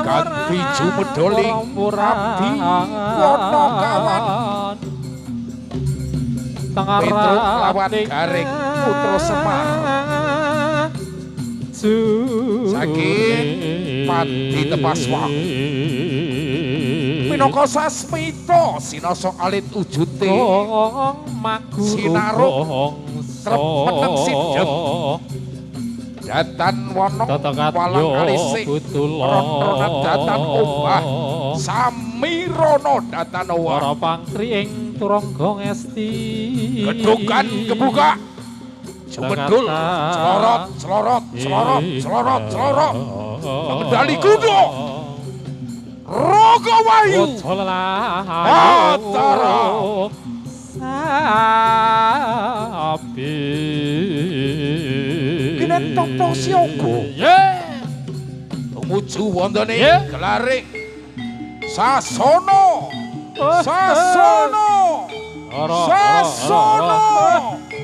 Ganti Jumedoli Abdi Wono Kawan Petruk lawan Garing Putra Semar saking Pati Tepaswang minangka sasmita sinasa alit ujute sinarung trep sidhep datan wonok walang alisik rono datan obah samirono datan wara pangkri ing turangga ngesti gedhugan kebuka Jumedul celorot mengendali kuda Raga Wahyu Batara sapi Kinentong Siyoga tumuju wondene gelaring Sasono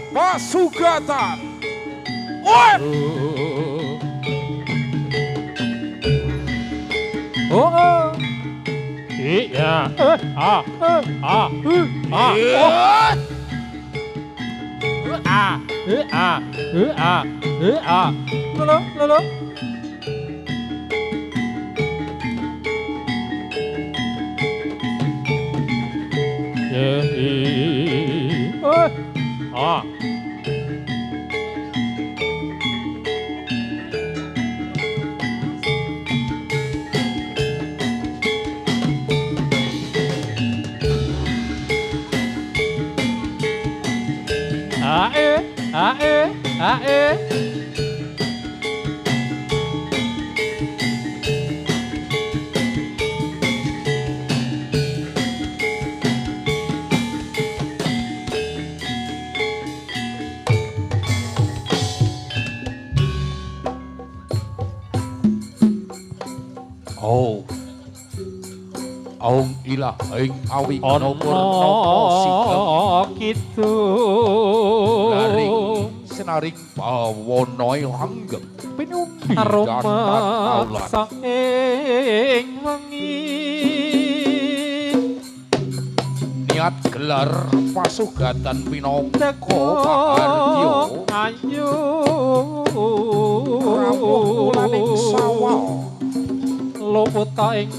Pasugatan iya lolo Aung ilah ing awi ana purna kitu garing senaring bawana langgeng pinumbi aroma saking wengi niat gelar pasugatan pinangka pahargya ayu rawuhlaning sawal luput ing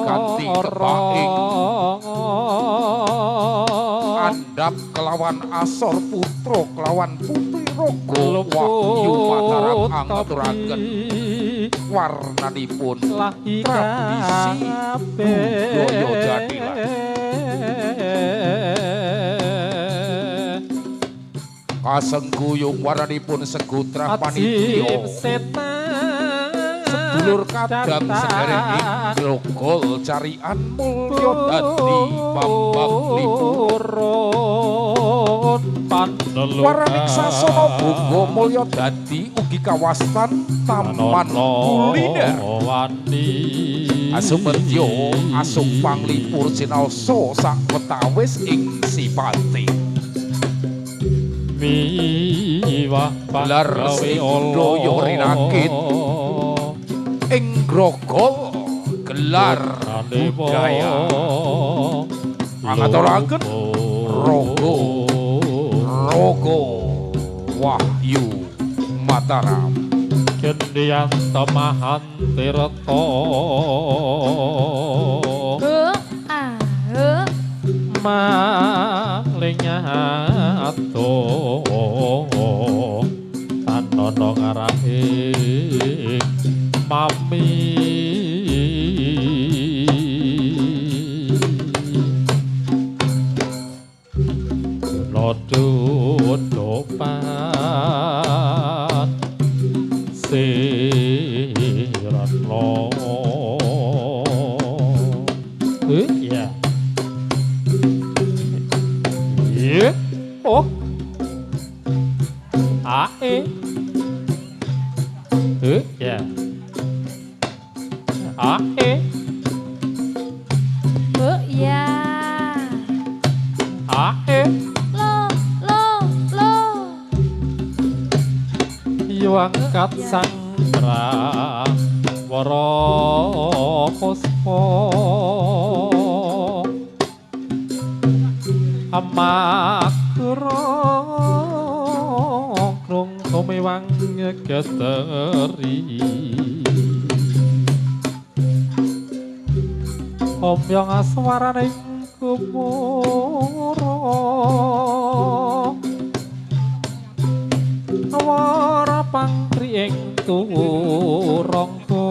ganti kepaing andap kelawan Asor putra kelawan putri Raga Wahyu Mataram angaturaken warnanipun tradisi budaya jadilan kasengguyung warnanipun segutrah panitia sedulur kadang sederek ing grogol carian mulya dadi Bambang Liburun waraning sasana Bangga mulya dadi ugi kawasan taman kuliner asumedya asung panglipur sinaosa sakwetawis ing sipate miwah gelar sedaya rinakit ing grogol gelar budaya angaturaken Raga Wahyu Mataram kendian tamahan tirta malingnya ato tanono ngarahe mami lodot dopat sirat lo ya oh ae ya ae ya ae lo ayo angkat sang prawara puspa amakra krung sumewang geteri omyong aswaraning kumara awara pangkring turangga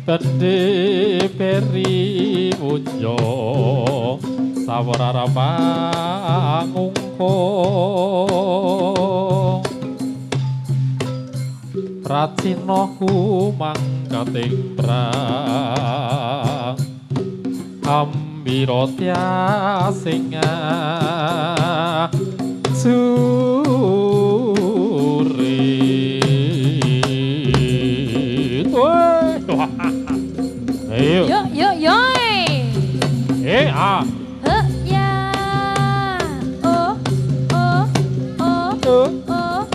Bende peri unjo sawarara pangungko Pracina kumangkating prang Ambira tyasing surit Ayo. Yo yo yo. Ah. Ya. Oh oh oh oh oh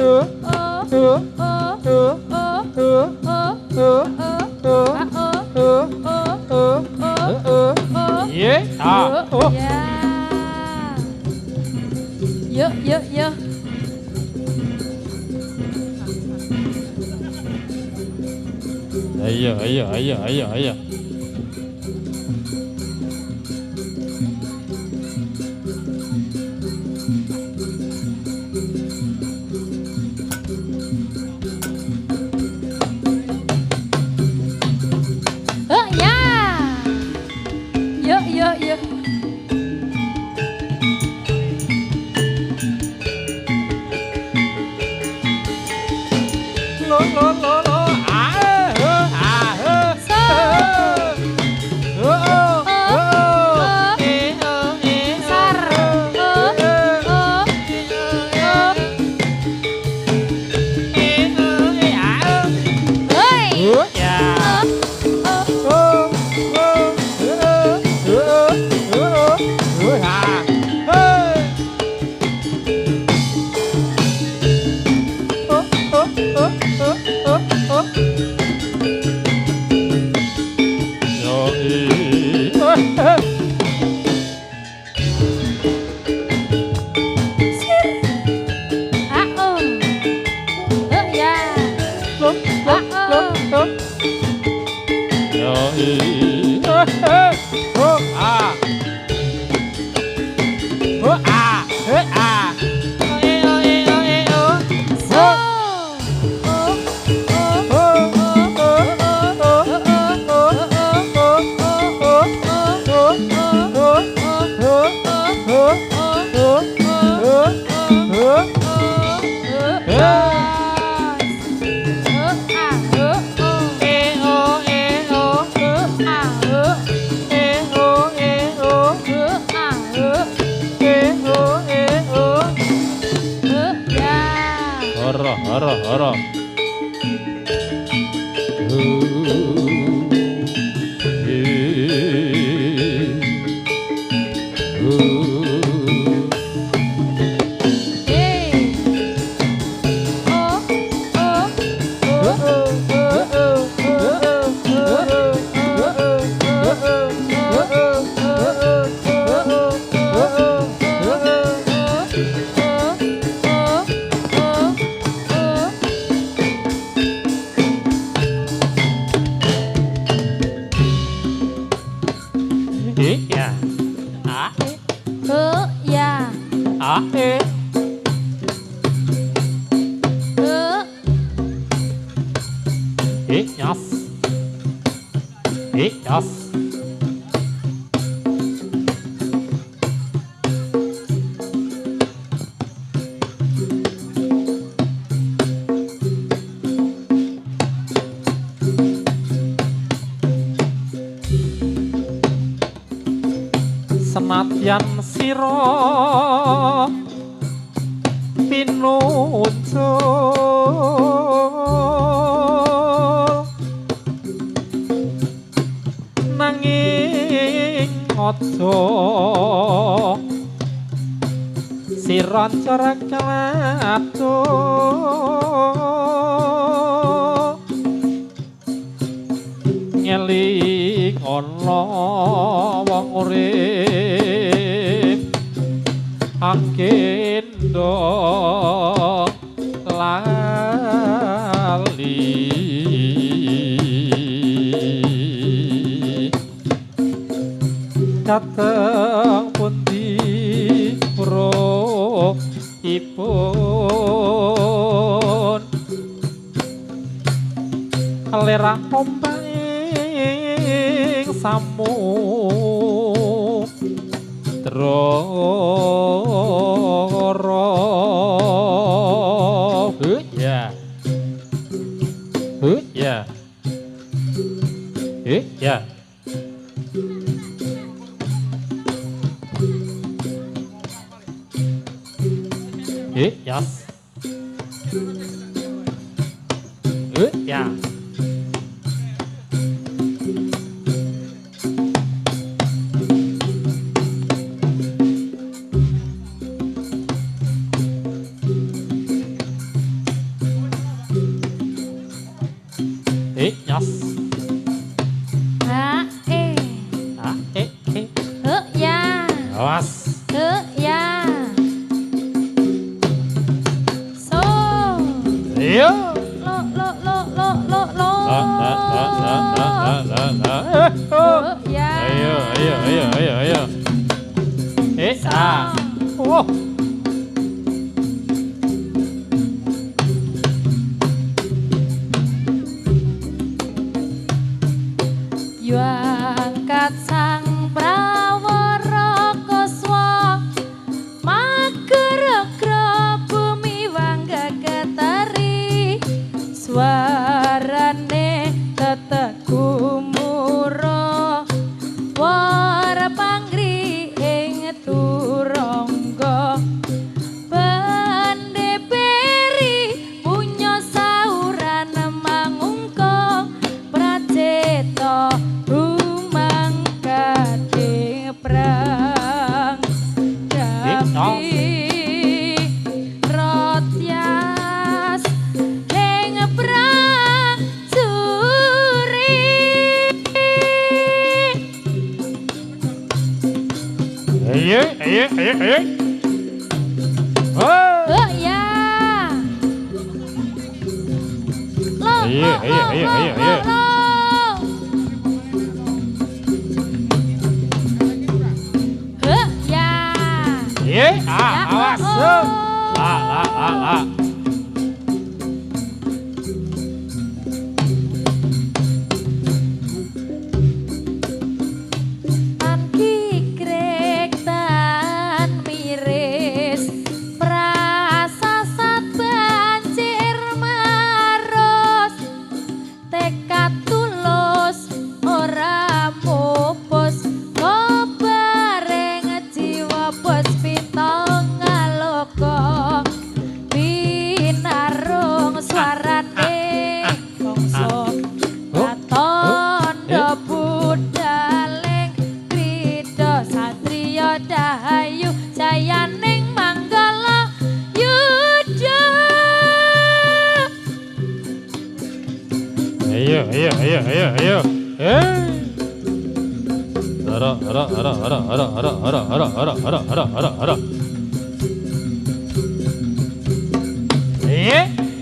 Yeah. Ah. Ya. Yo yo yo. Ayo. Ya. Yo yo yo. Lo. Ora. Senadyan sira pinuncul nanging aja roncor kelatu ngeling ana wong urip angkendo lali dateng pundi pro ipun lerah ombak ing samu droro ya ya ya yes. Ya. Yes. Ya. Awas. Ya. So. Iya. Lo. Ya. Ayo. Oh. Yu angkat sang prawara kuswa mageregra bumi wangga getari swarane tetek gumura war pangri ing turangga bande beri punya sauran mangungkong praceta rumang kadhe prang dampi rotyas ing prang suri Ayo. Oh. ya lo Ayo. ya Awas. La. Tan kikrek tan miris prasasat banjir marus tekad tulus ora mupus bareng jiwa bos pitong ngaloka binarung suarane bangsa katondo budaling krida satriya dahayu jayaning manggala yuda Ayo.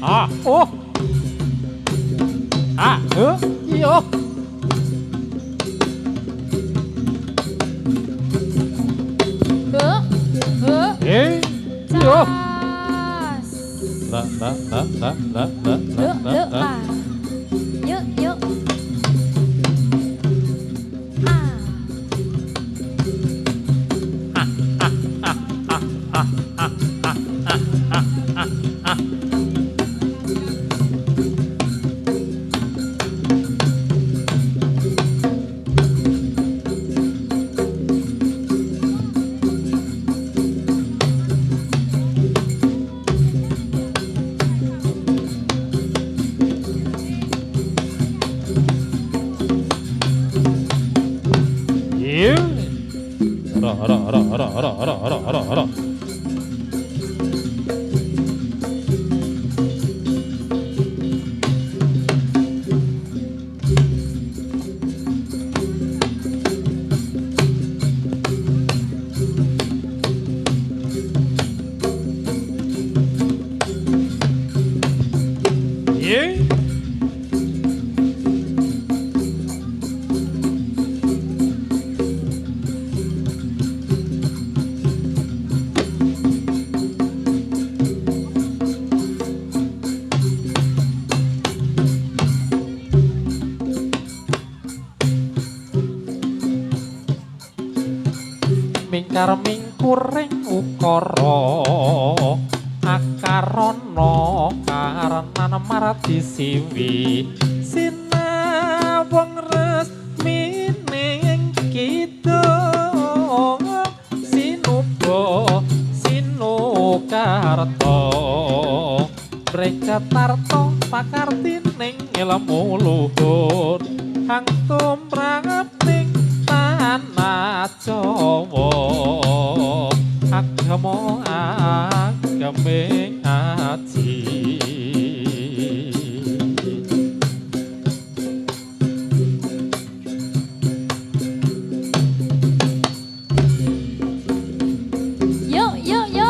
Ara. Oh. Iyo. Iyo. cas La. yuk Ara. karming kuring ukara akarana karenan maradi siwi sinawang resmining kita sinuba sinukarta Brekatarta pakartining ilmu luhur hang tumraping tanah Jawa agama agame aji Yo yo yo.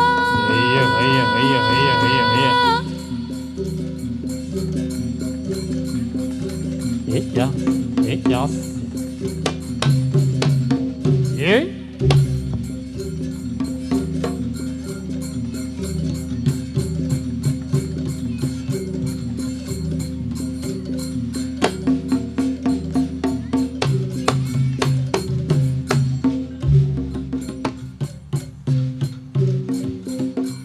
Iya. Yes. Yeah.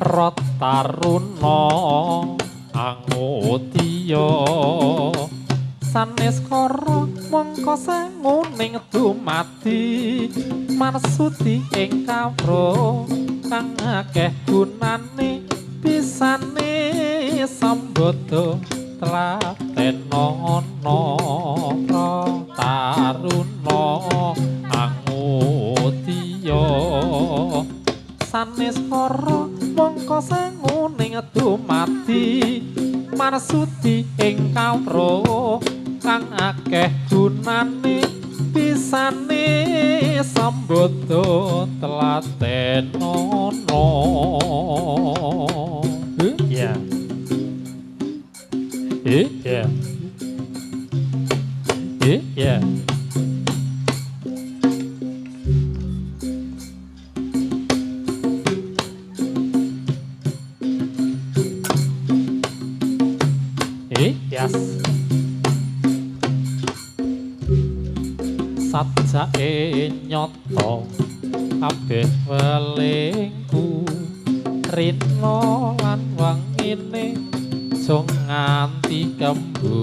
Rotaruna angutiya sanes kara mangka sanguning dumadi marsudi ing kawruh kang akeh gunane pisane sambada tlatenono taruna angutiya sanes kara mangka sanguning dumadi marsudi ing kawruh kang akeh gunane pisane sambada tlatenono. Yeah. Yeah. Yeah. Yes. Sajake nyata kabeh welingku rina lan wangine jong nganti kembu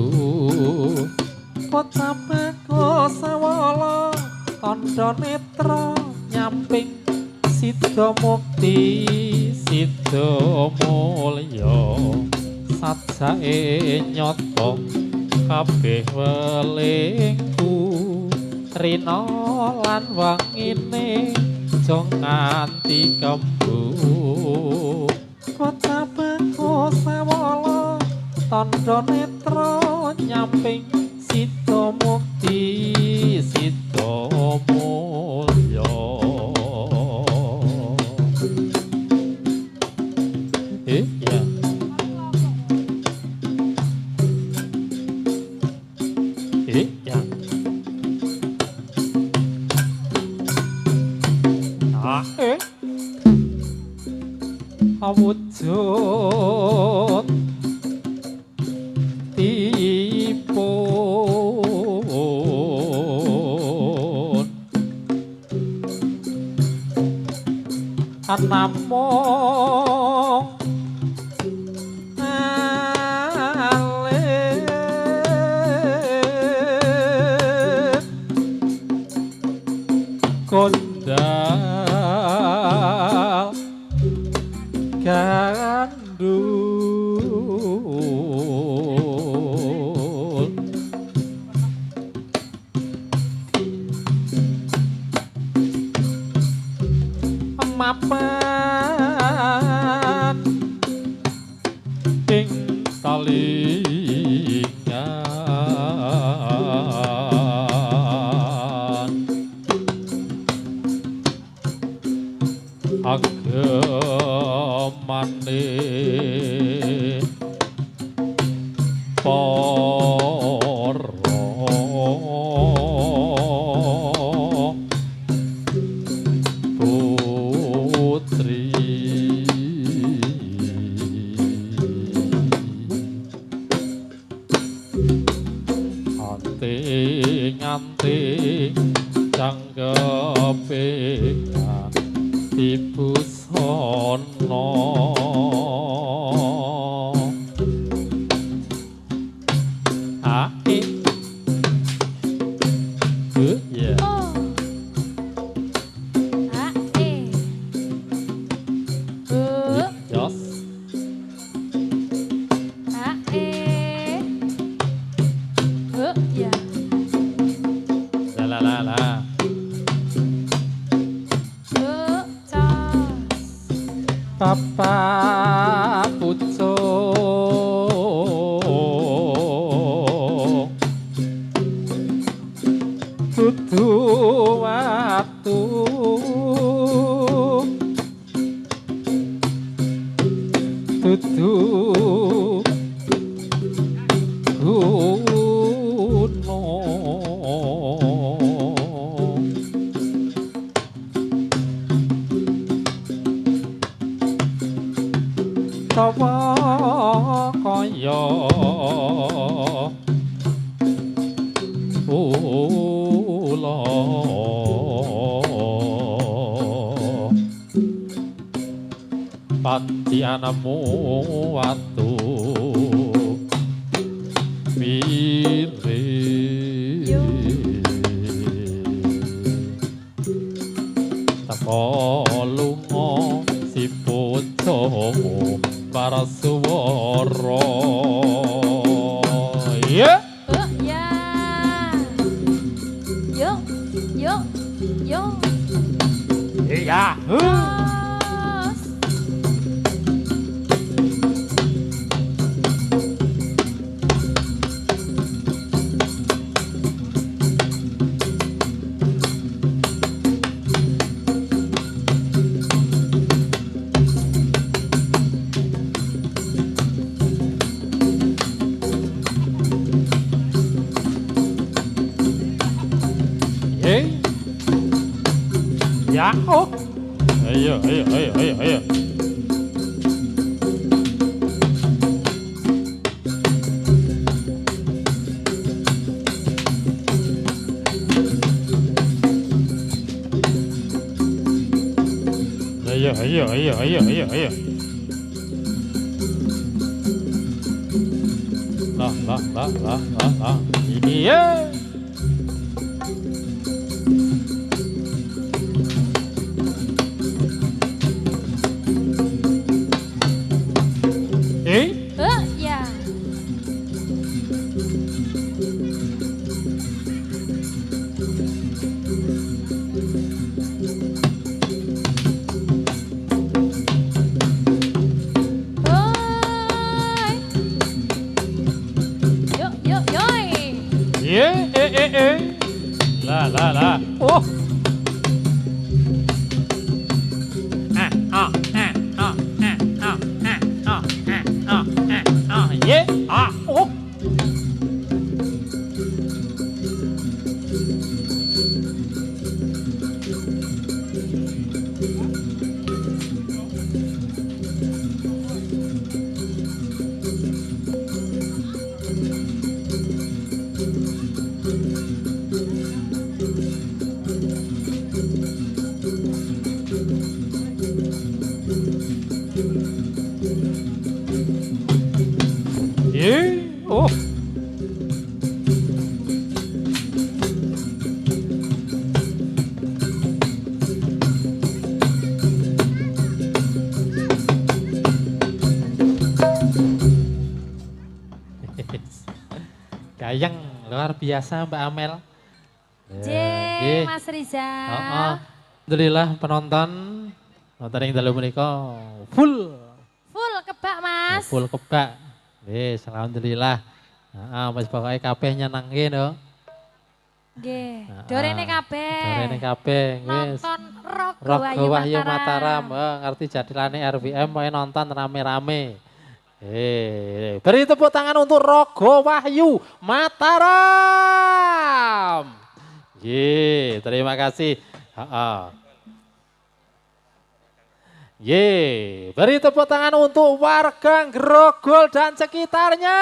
kocape kosawala tandha netra nyamping sida mukti sida mulya sajake nyata kabeh welingku rina lan wangine jong nganti kembu kocape kosawala tandha netra nyamping sida mukti sida mulya. Ya. Ya. Awujud tipun namung alih kondal gandul mapan ing talingan agemane para putri anting-anting cangkepe Busana Ae ya Oh. Ae. Jos Ae. Ya. La la la Cos. Papa pucuk dudu watu dudu gunung tawa kaya ula pati anamu watu mirip teko lunga si pucuk parasuwara ya Ya. Yuk. Yuk. Yuk. iya Cos. Hey. Ya, oh. Ayo, ayo, ayo, ayo, ayo. Ayo, ayo, ayo, ayo, ayo, ayo. Lah. Iya. Ya. Oi. Yuk, yuk, yoi. Lah. Oh. Oh. Oh. Gayeng luar biasa Mbak Amel. J, Mas Riza. Alhamdulillah penonton nonton yang dalam menika full Kebak, Mas. full kebak. Wis alhamdulillah. Mas pokoke kabeh nyenengke no. Nggih, dorene kabeh. Dorene kabeh wis. Nonton Rogo Wahyu Mataram, ngerti jadilane RVM pokoke nonton rame-rame. Beri tepuk tangan untuk Rogo Wahyu Mataram. Terima kasih. Beri tepuk tangan untuk warga Grogol dan sekitarnya.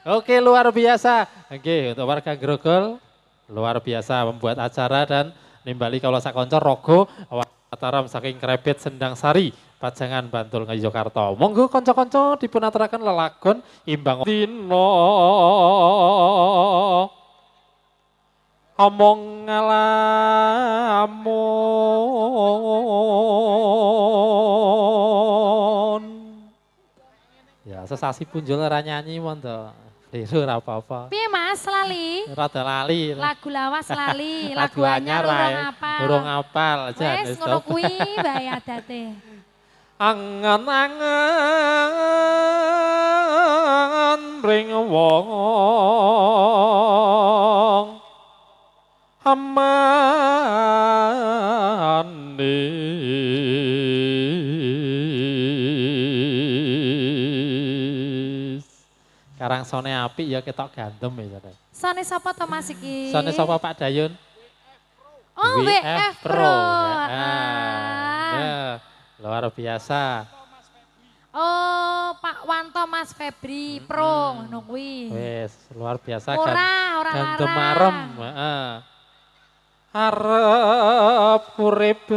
Oke, luar biasa. Oke, untuk warga Grogol luar biasa membuat acara dan nimbali kalau sakonco Rogo Mataram saking Krebet Sendang Sari, Pajangan Bantul Ngayogyakarta. Monggo kanca-kanca dipun aturaken lelagon imbang dina omong ngalamun. Ya sesasi punjul ora nyanyi mondo. Keliru ora apa-apa. Piye Mas lali? Rada lali. Lagu lawas lali, Lagu lagu anyar urung apal. Urung apal aja. Wes ngono kuwi bae adate. Angen-angen ring wong amanis. Karang sone apik ya ketok gandem ya. Sone sapa to Mas iki? Sone sapa Pak Dayun? Oh, WF Pro. Ya, luar biasa. Oh, Pak Wanto Mas Febri Pro ngono kuwi. Wes, luar biasa kan. Ora Gandem larang. marem, heeh. Arep urip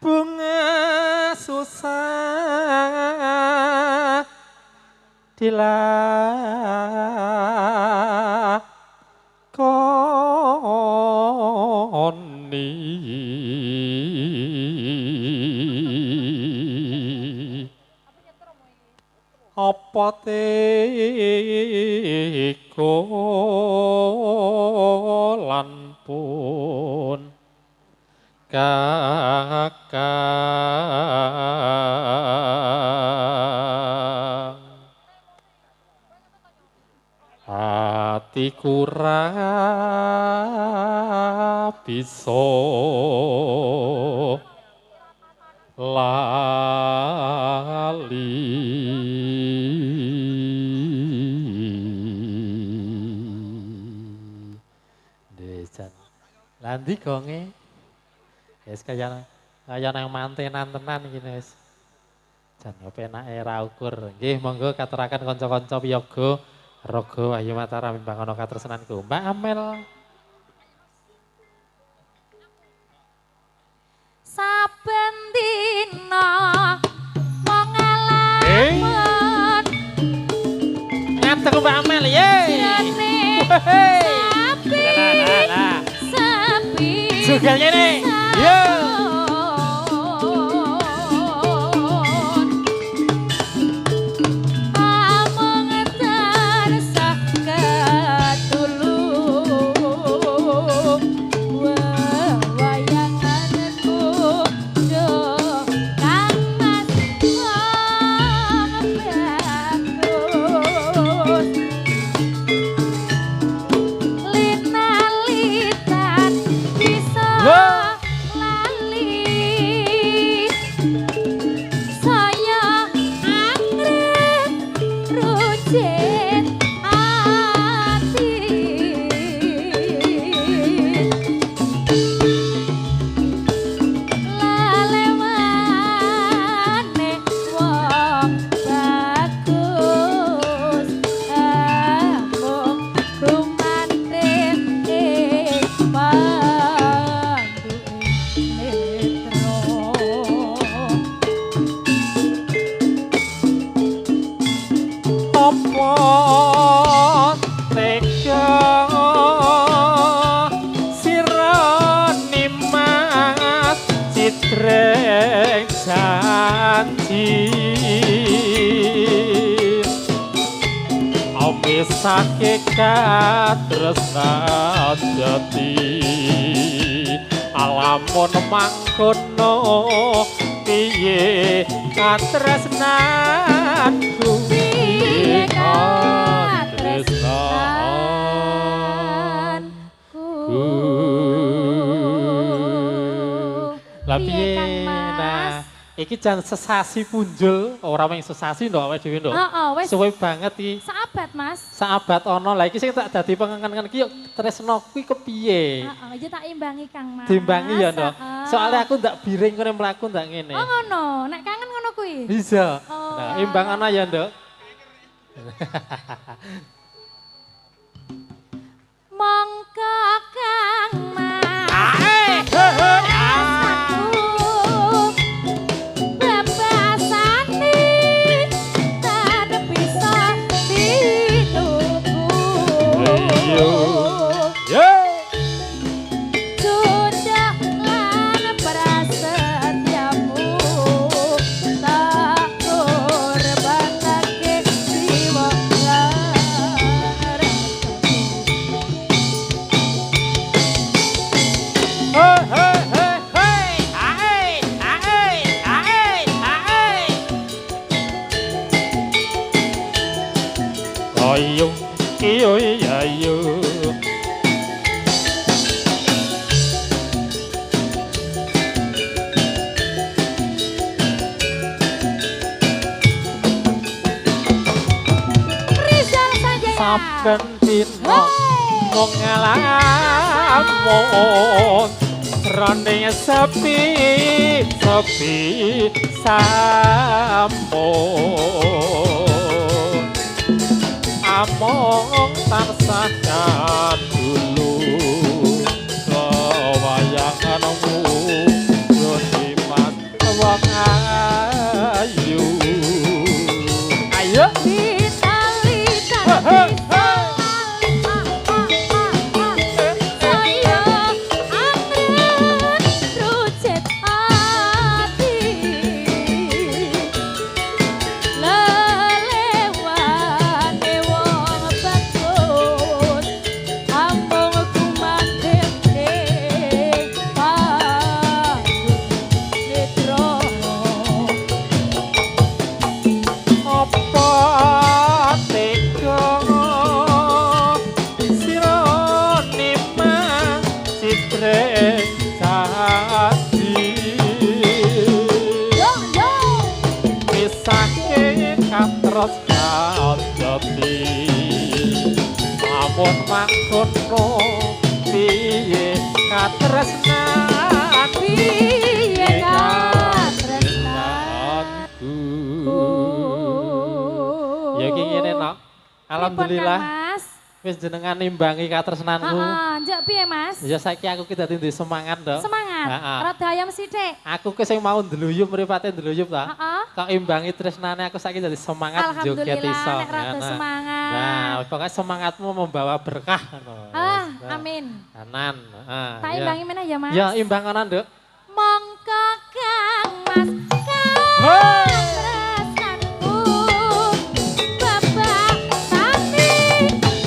bunga susah dilakoni apa teko lan pun kakang hatiku ra bisa lali dejan landi gonge wis kaya nang mantenan tenan iki wis jan penake ra ukur nggih monggo katuraken kanca-kanca wiyaga raga Wahyu Mataram mimbang ana katresnanku Mbak Amel Saben dina wong ngalamun ngateng Mbak Amel ye sepi juga ngene yo Sake katresnan jati alamun mangkono piye katresnanku piye katresnanku lah piye nah iki jan sesasi punjul ora mung sesasi ndok awake dhewe ndok suwe banget iki sahabat Mas. Sahabat ono lah iki sing tak dadi pengengan iki yo tresno kuwi kepiye? Heeh, ya tak imbangi Kang Mas. Dimbangi ya, Ndok. Heeh. Soalnya aku ndak biring kene mlaku ndak ngene. Oh ngono, nek kangen ngono kuwi. Bisa. Oh. Nah, imbang ana ya, Ndok. Mongko Kang Mas. Bebasane tak bisa dituku. Yo. Sudah lan prasetyamu tak korbanake jiwa Ayo, iyo, ayo. Rizal Sanjaya. Saben dina mung ngalamun rene sepi sampun among tansah kadulu kewayanganmu yo dimas wong ayu ayo terus kajati amun mangkono piye katresnan piye katresnanku. Ya iki ngene nok. Alhamdulillah Mas. wis jenengan nimbangi katresnanku. Heeh, njak piye Mas? Ya saiki aku ki dadi semangat, Ndok. Semangat. Heeh. Rada ayam sithik. Aku ki sing mau ndeluyup mripate ndeluyup ta. Heeh. Kok imbangi tresnane aku saiki dadi semangat joget iso. Alhamdulillah nek rada semangat. Nah, pokoknya semangatmu membawa berkah ngono. Ah, Nah, amin. Anan, heeh. Tak ya. imbangi meneh ya Mas. Ya imbang anan, Nduk. Mongko Kang Mas. Hei! Katresnanku babak sami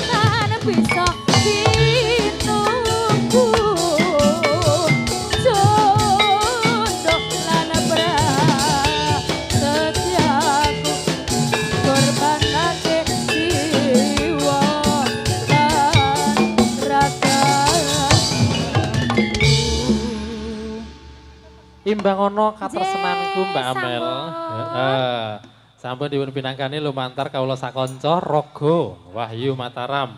lan bisa ditunggu. Jodoh lan prasetyaku korbanake jiwa lan ragaku. Imbang ono katresnanku Mbak Jee, Amel. sampun. Heeh. Sampun dipun pinangkani lumantar kawula sakanca Rogo, Wahyu Mataram.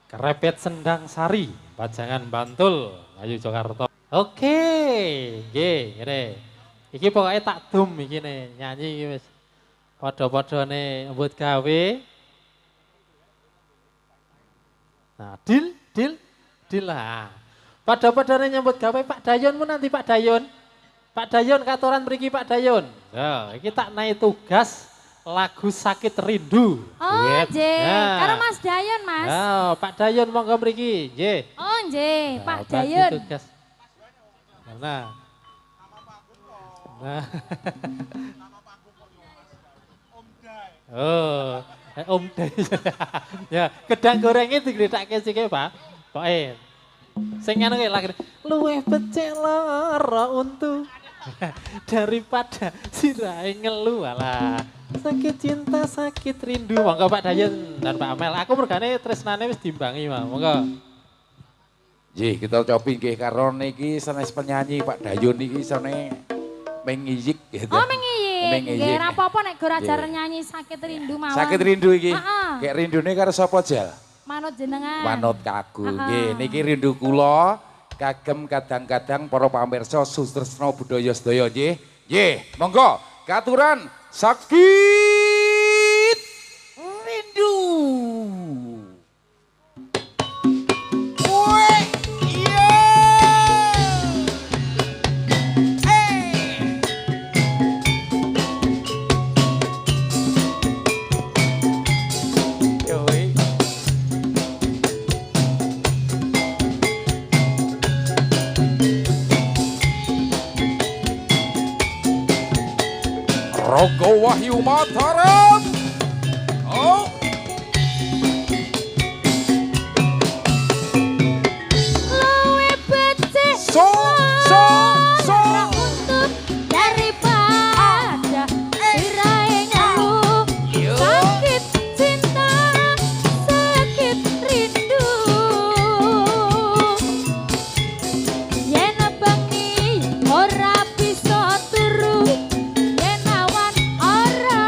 Krepet Sendang Sari, Pajangan Bantul, Ayu Jakarta. Oke, nggih, ngene. Iki pokoknya tak dum iki nih, nyanyi iki wis. Padha-padhane mbut gawe. Nah, deal lah. Padha-padhane nyambut gawe Pak Dayon mu nanti Pak Dayon. Pak Dayon katoran mriki Pak Dayon. Nah, iki tak naik tugas lagu Sakit Rindu. Oh, Duet. nggih. Nah. Karo Mas Dayon, Mas. Nah, Pak Dayon monggo mriki, nggih. Oh, nggih, Nah, Pak bagi Dayon. tugas. Nah. Nah. Oh, Om Day. Ya, gedang gorengnya digledhakke sike, Pak. Pokoke sing ngono ki lagi luwih becik lara untu daripada sirahe ngelu alah. Sakit cinta, sakit rindu. Monggo Pak Dayon dan Pak Amel. Aku mergane tresnane wis dimbangi, Mas. Monggo. Nggih, kita cobi nggih karo niki sanes penyanyi Pak Dayon niki sone mengizik gitu. Oh, mengiyi. sakit. Ning Nggih izin. ora apa-apa nek ora Nggih. jarang nyanyi sakit rindu mawon. Sakit rindu iki. Heeh. Kayak rindune karo sapa Jal? Manut jenengan. Manut kaku. Heeh. Nggih, niki rindu kula kagem kadang-kadang para pamirsa sutresna budaya sedaya nggih. Nggih, monggo katuran sakit rindu. Weh, iya. Yoi. Rogo Wahyu Mataram. Oh. Luwe becik. So. Untuk daripada sirahe ngeluh. Yo. Sakit cinta, sakit rindu. Yen bengi ora bisa turu, yen awan ora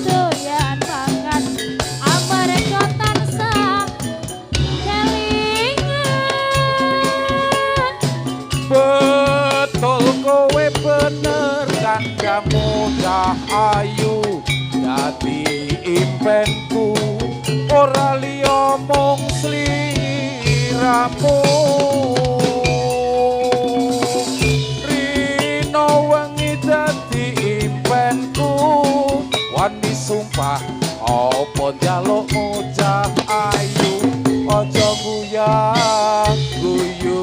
doyan mangan, amarga tansah kelingan. Betul kowe bener kan kamu ayu dadi impenku ora liya mung sliramu rino wengi dadi impenku wani sumpah apa njalukmu cah ayu aja guyah guyu.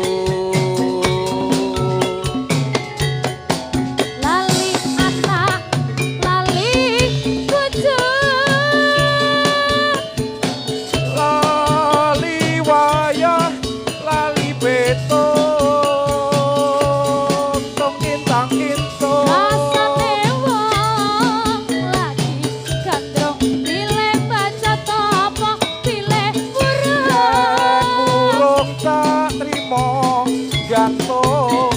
Lali anak, lali bojo. Lali wayah, lali betung, tong kintang-kintung. Rasane wong lagi gandrung, pilih baca apa, pilih Yen burung. burung tak trimo gantung,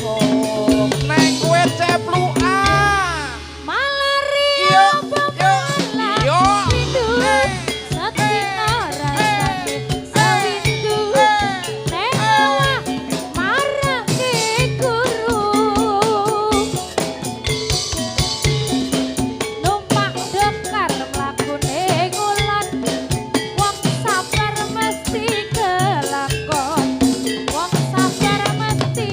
neng kowe ceplukan. Malari Iya, apa iya, malah iya. rindu, setino rasane sewindu. Nek awak marake guru, numpak dekar mlakune ngulon, wong sabar mesti kelakon, wong sabar mesti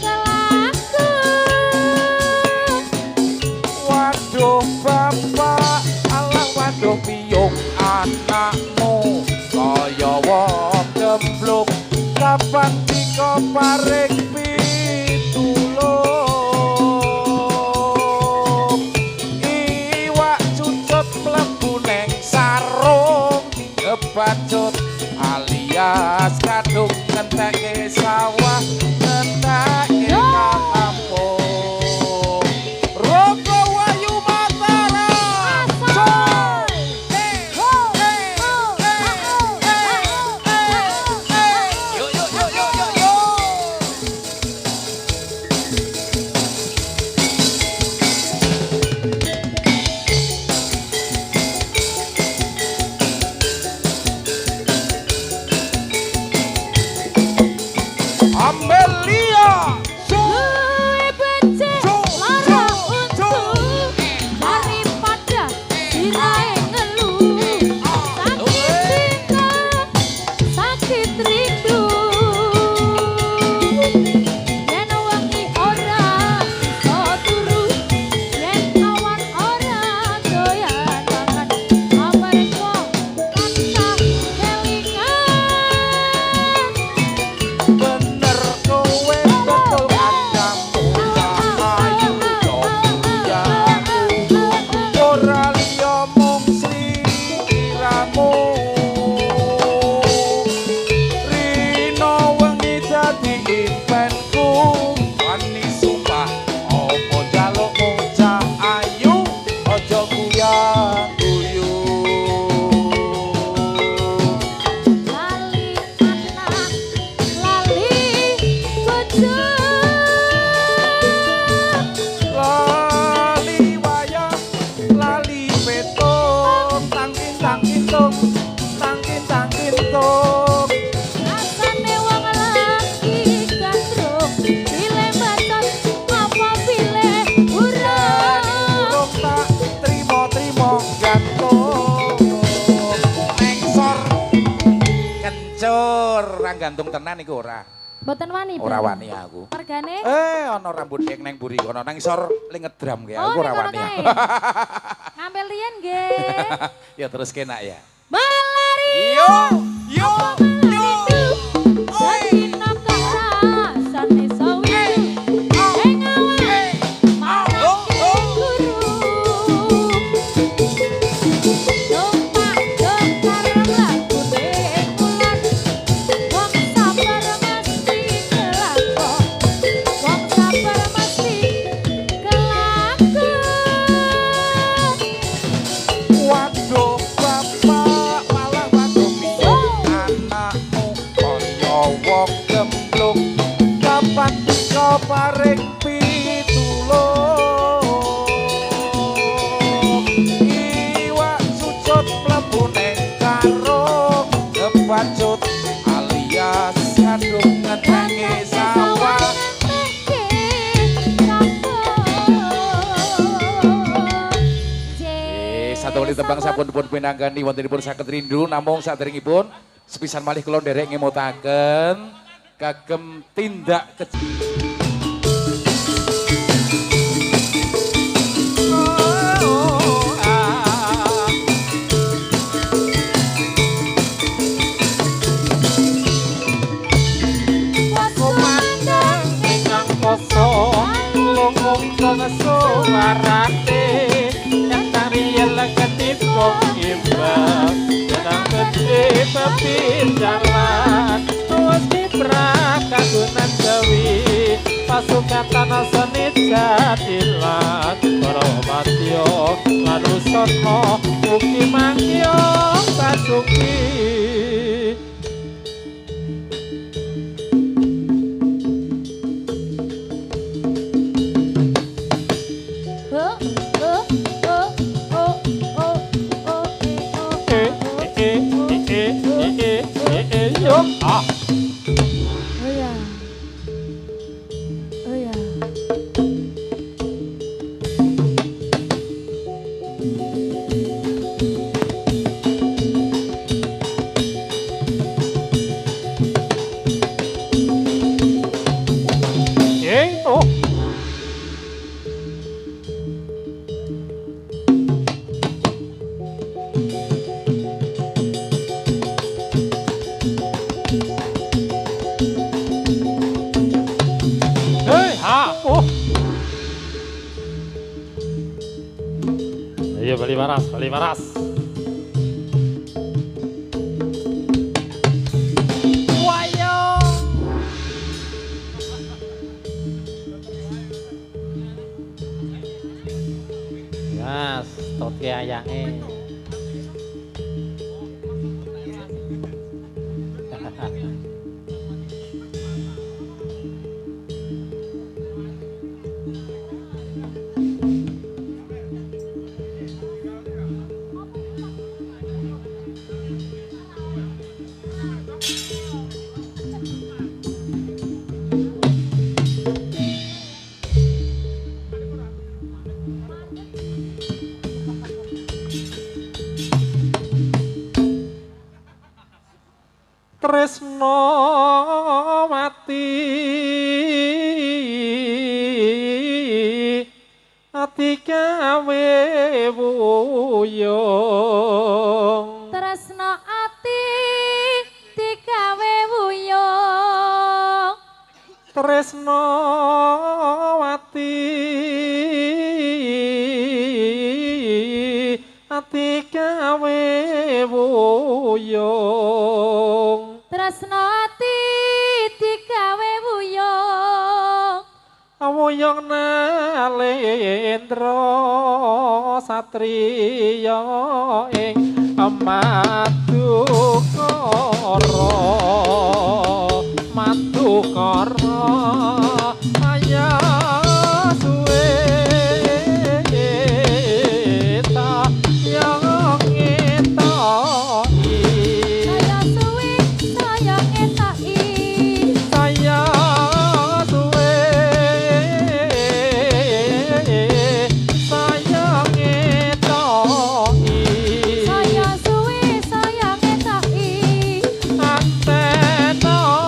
kelakon. Waduh bapak, alah waduh piyung anakmu kaya wong gemblung kapan dika paring pitulung iwak cucut mlebu neng sarung kebacut alias kadung ngentekke sawah ngentekke kampung Rogo Wahyu Mataram. Yo yo yo yo yo yo. Amelia. Luwe becik lara untung daripada sirahe ngeluh. Sakit cinta, sakit rindu. Yen wengi ora bisa turu, yen awan ora doyan mangan, amarga tansah kelingan. Bener kowe betul gantung tenan iku ora. Mboten wani. Ora wani aku. Mergane? Ana rambut dek neng buri kono nang isor lingedram ki aku ora wani. Ngambil riyen nggih. Ya terus kenak ya. Malari. Yo, yo, yo. Oi. Rasane sawi. Ing awak. Marake guru. Numpak dokter lakune kulon. Wong sabar mesti kelakon. Wong sabar mesti kelakon. Waduh bapak malah waduh anakmu kaya wong gemblung kapan kau paring pitulung iwak sucut mlebu ning karung kebacut alias kandung ngenangi sawah. Satu kali tembang sampun pun pinanggani wontenipun saged rindu namung saderengipun sepisan malih kula nderek ngemutaken kagem tindak Komandang ingkang kosong lumung kang suarane yang leketip kong imbang sedang gede pepinjalan tuas kiprak kagunan dewi pasukan tanah senit jatilan Koromatio lanusono uki mangyo kasuki Ah. Oh ya. Oh ya. Oh. Ayo bali waras, bali waras. Wayo. Yes, toke ayange. Tresno mati ati gawe wuyung Tresno ati digawe wuyung Tresno mati ati gawe wuyung Tresno ati digawe wuyung wuyung nalendra satriya ing Madukara aya suwe ta yang ngetoki saya suwi saya ngetoki saya suwe saya ngetoki saya suwi saya ngetoki antena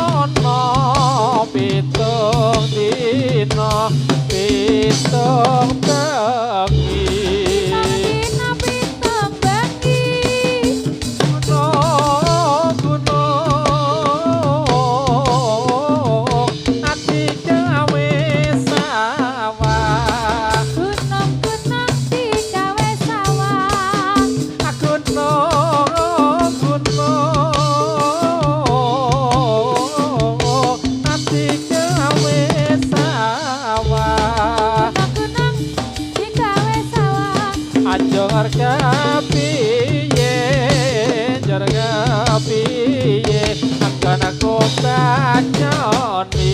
nyoni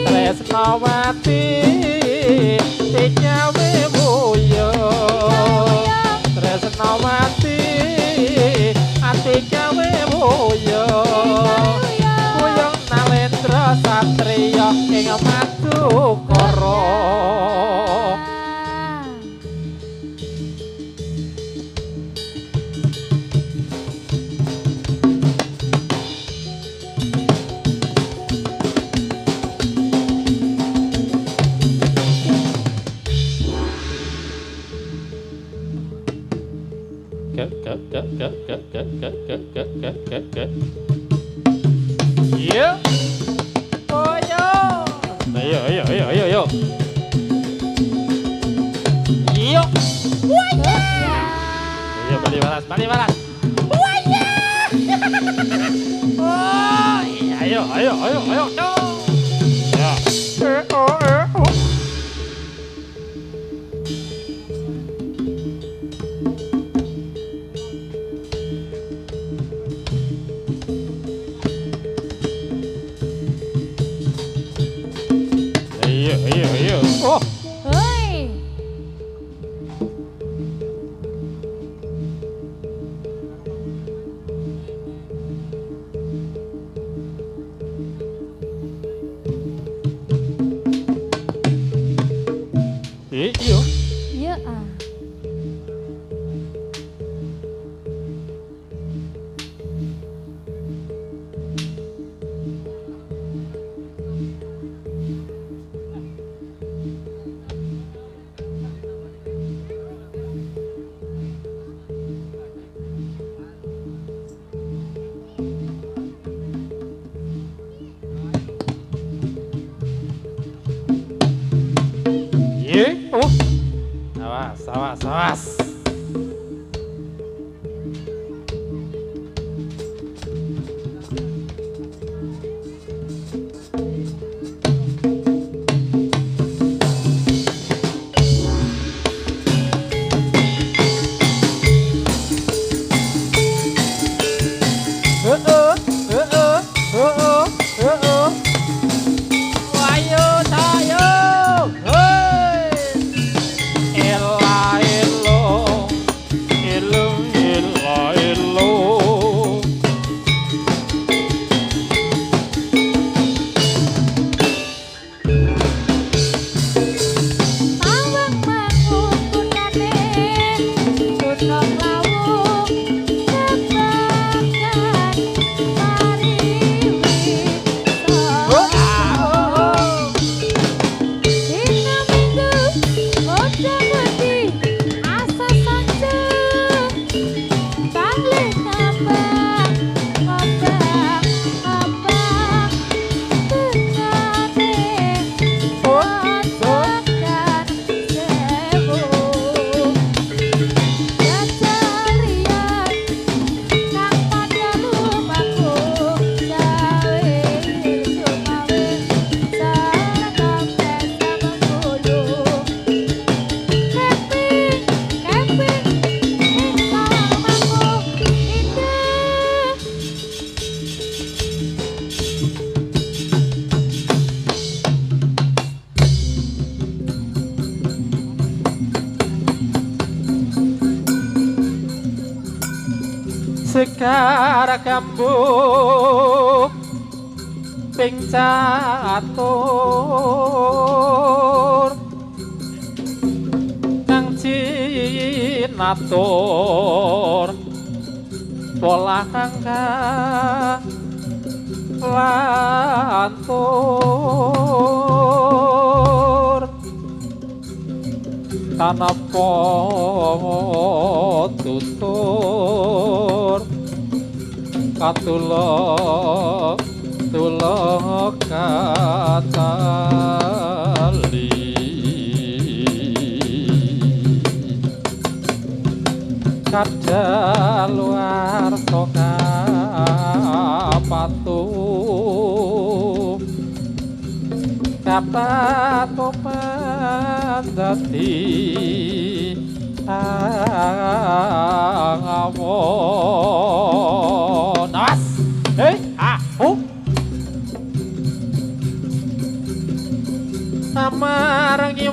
Tresnawati tinyawe muyo Tresnawati ati gawe muyo Kuyung Nalendra Satriya ing Madukara Iya. Oh yo. Ayo. Iyo. Waya. Iya balik balas. Waya. Oh, iya, ayo. Ya. Oh. Iya. Oh. Hei. Iya. Iya ah. Iya. Oh. Awas. Ayo tayo. Tawang mangun kunane Gunung lawung Kebangan Mariwi Dina minggu Ojo wedi Asa sanju Balik ngabang Ngabang Tengane Ojokan sewu Jajarian Nang pada lumaku Jawe sumawe Sarang pesta menggulung Camping Ing sawangku Indah Sekar kambu ping catur kang cinatur pola kangka lantur tanapa tutur katula katali kadaluar soka patu kata topan dadi ngawon nas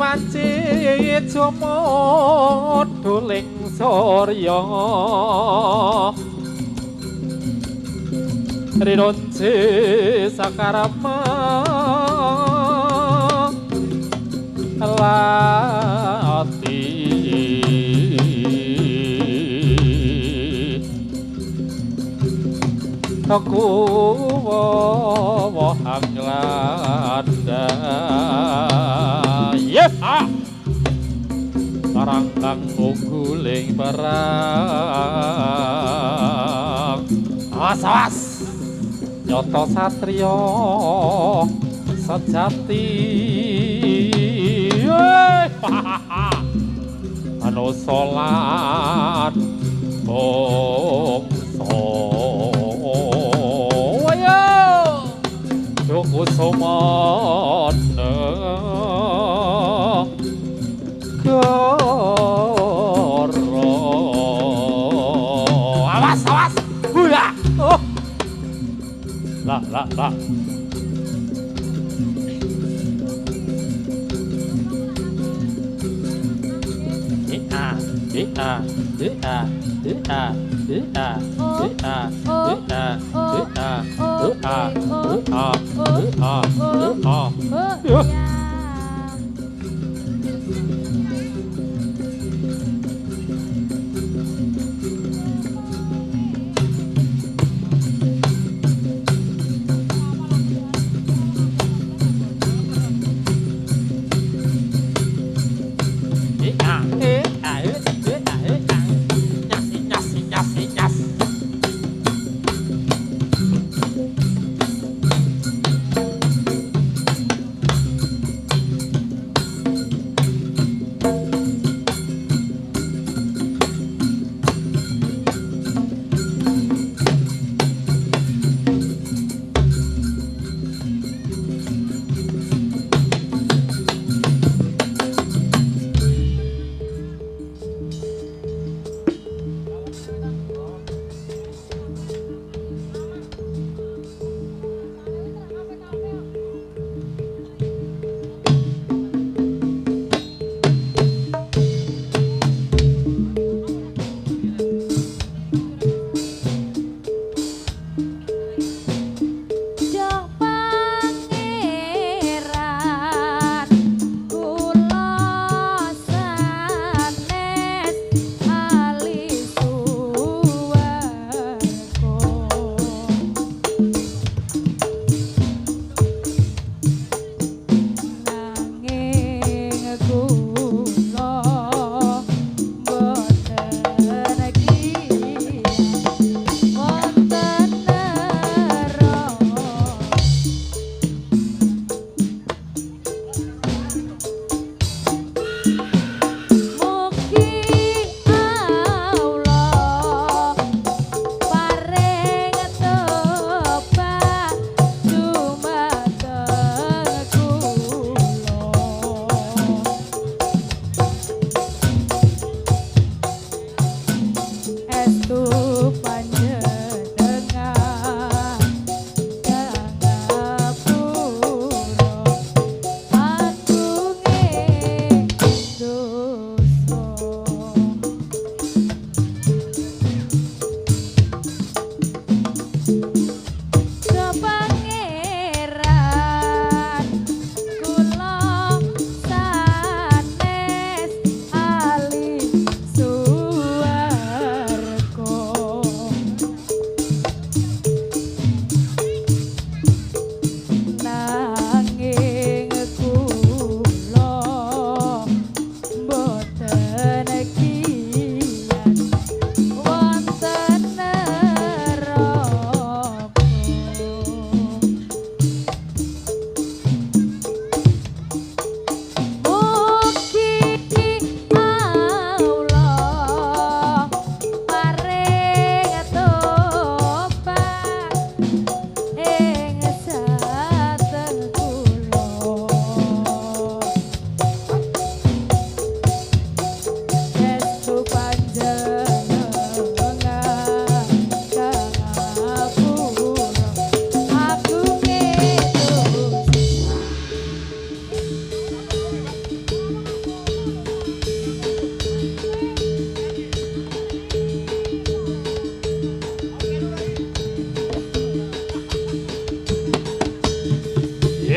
wanci jumut duling surya rinunci sakarama lati aku wohang lada Parangkang guling perang awas nyoto satrio sejati anu salat bangsa ayo tuku sumana karo awas buya lah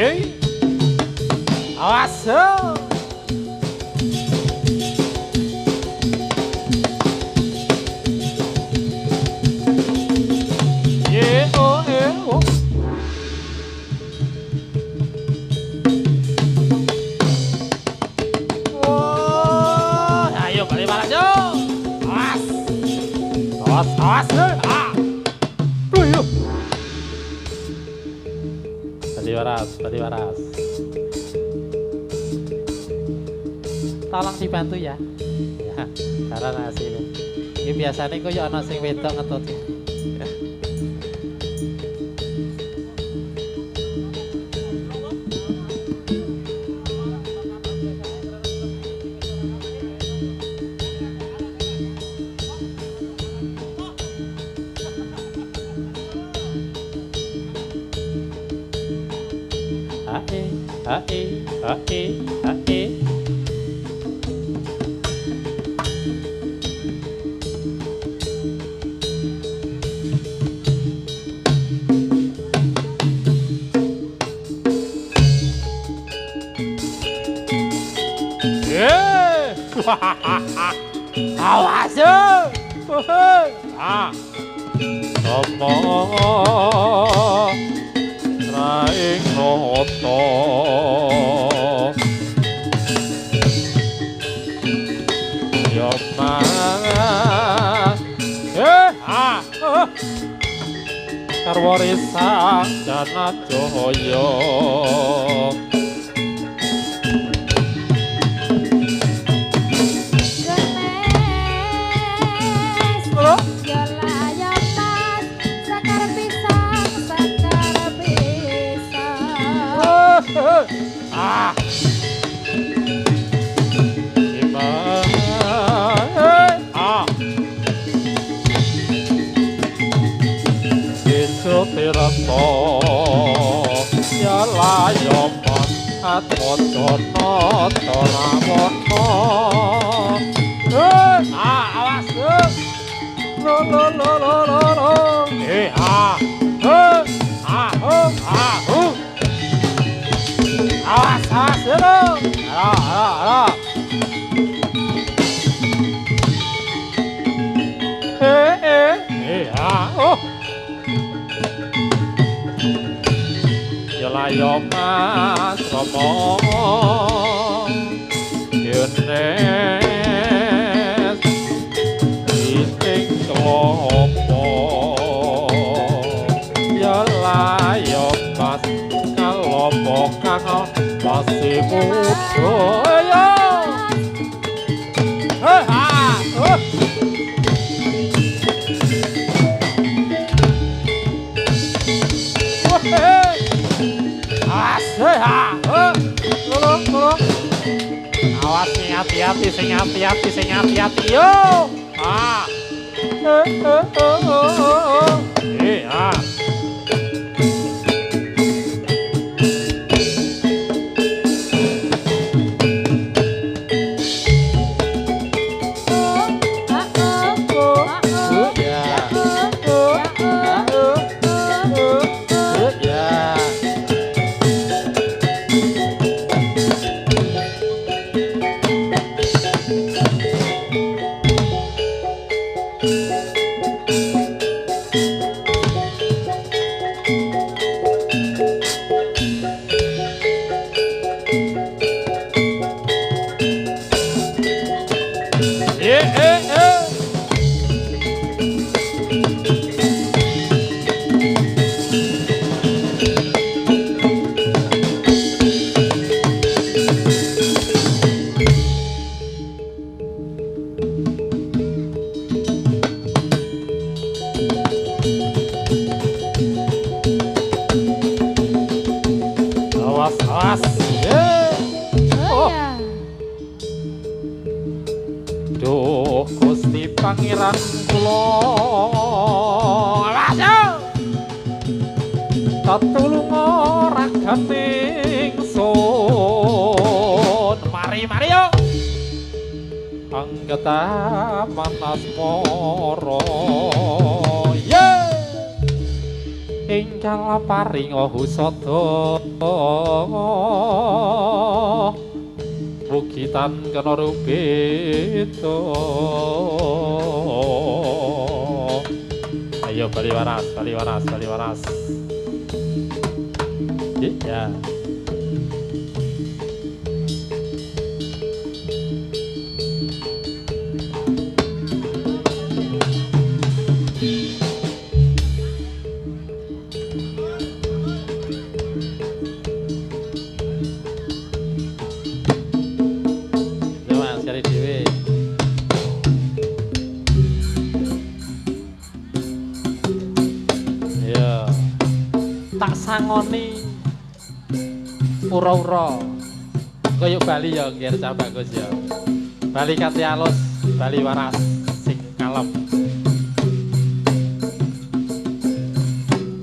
Yeay. Awas. Ye oh oh. Oh, ayo balik balas yo. Awas. Awas, awas. Ah. Yuk. Badi waras. Tolong dibantu ya. Ya, karena hasilnya. Ini biasanya kok ya ana sing wedok ngetut. Hae. Awas yo. Ah. Sopo raing noto yo mas karwarisan jana joyo Tirto ya layoman atmojono toramono awas lo awas Yalayo mas romo Yunes Iting kelopo Yalayo mas kalopo kang masih muda Ayo Awas sing hati-hati yo. Awas. Duh Gusti Pangeran kula. Awas yo. Tatulunga ragane ingsun. Mari yo. Anggeta manas moro. ingkang paringa husada mugi-tan kena rubeta. Ayo bali waras, bali waras, bali waras. Ya. Tak sangoni ura-ura kaya Bali ya nggih cah bagus ya. Bali kate alus, Bali waras sing kalem.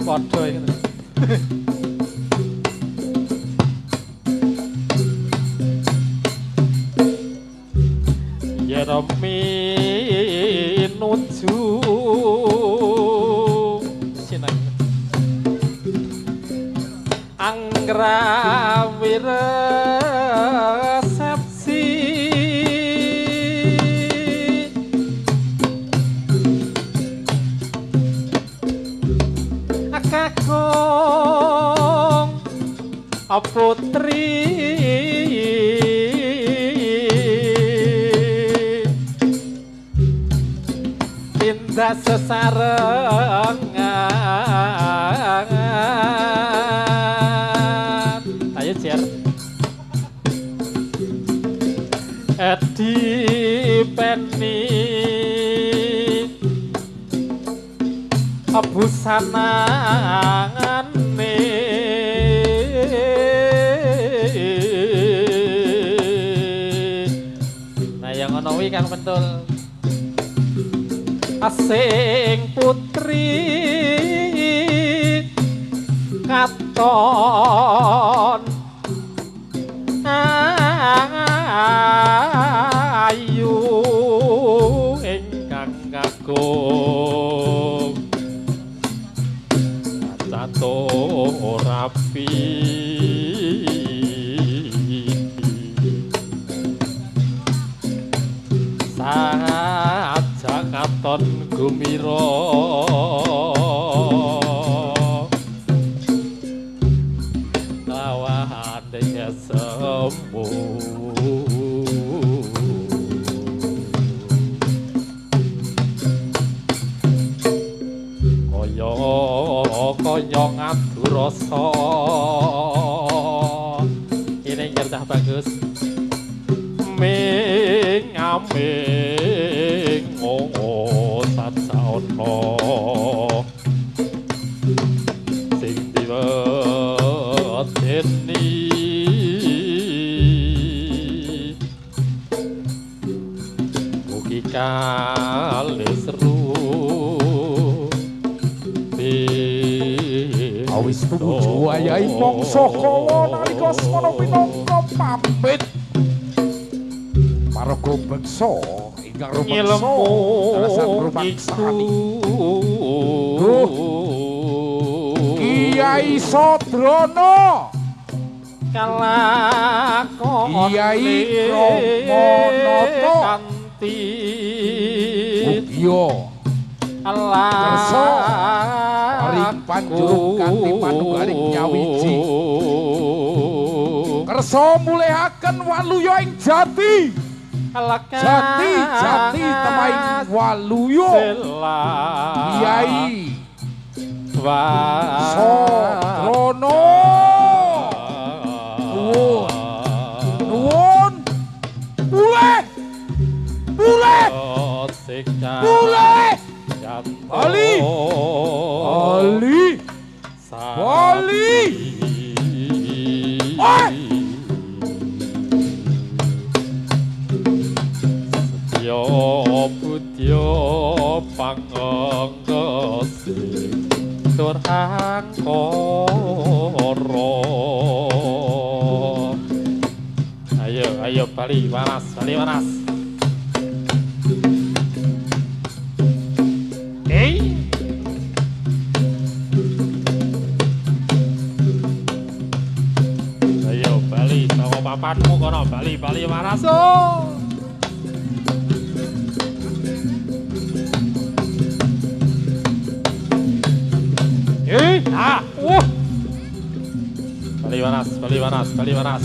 Padha iki. Yen nuju Anggrawi resepsi kakung putri indah sesarengan. Ayo Jer Edi Penny busanane nah yang ngono kuwi Kang Pentul asing putri katon ayu ingkang kakung cato rapi saja katon gumira lawahane semu kaya ngadu rasa ini ngerdah bagus ming aming sajaana sing diwedeni mugi kalih seru awis tumuju ayahi mangsa kala nalika semana pinangka pamit paraga beksa ingkang rumangsa alasan rumangsani Kiai Sadrana kalakon Kiai Ramanata kanthi Mugya kersa paring panjurung kanthi manunggaling nyawiji kersa mulihaken waluya ing jati jati temaing waluya Kiai Sadrana nuwun mulih Bali Setya budya panganggesi tur angkara ayo Bali waras papanmu kono bali-bali maraso. Bali panas, bali panas, bali panas.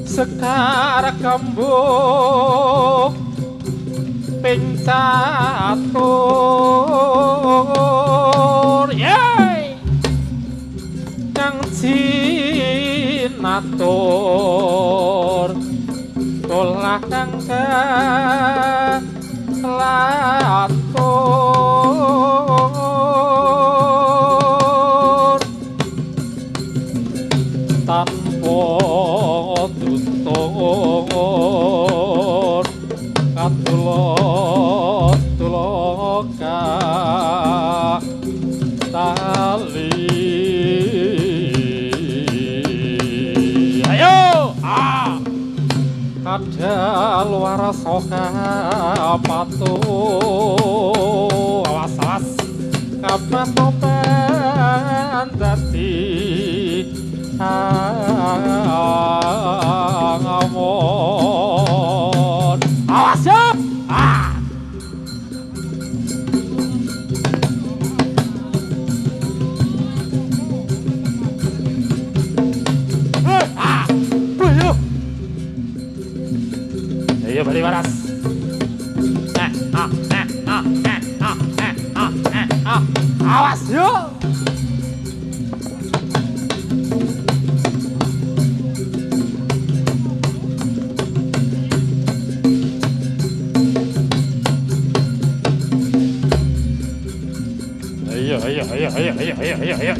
Sekar kembung ping catur, yeay, kang cinatur, tolah kang kelatur, tanpa tutur, katulok-tuloka tali. Ayo, kadal warasoka patu, awas-awas, kabeh topan dadi ngamon. Awas ya. Ayo balik waras. Awas yuk. Ayo.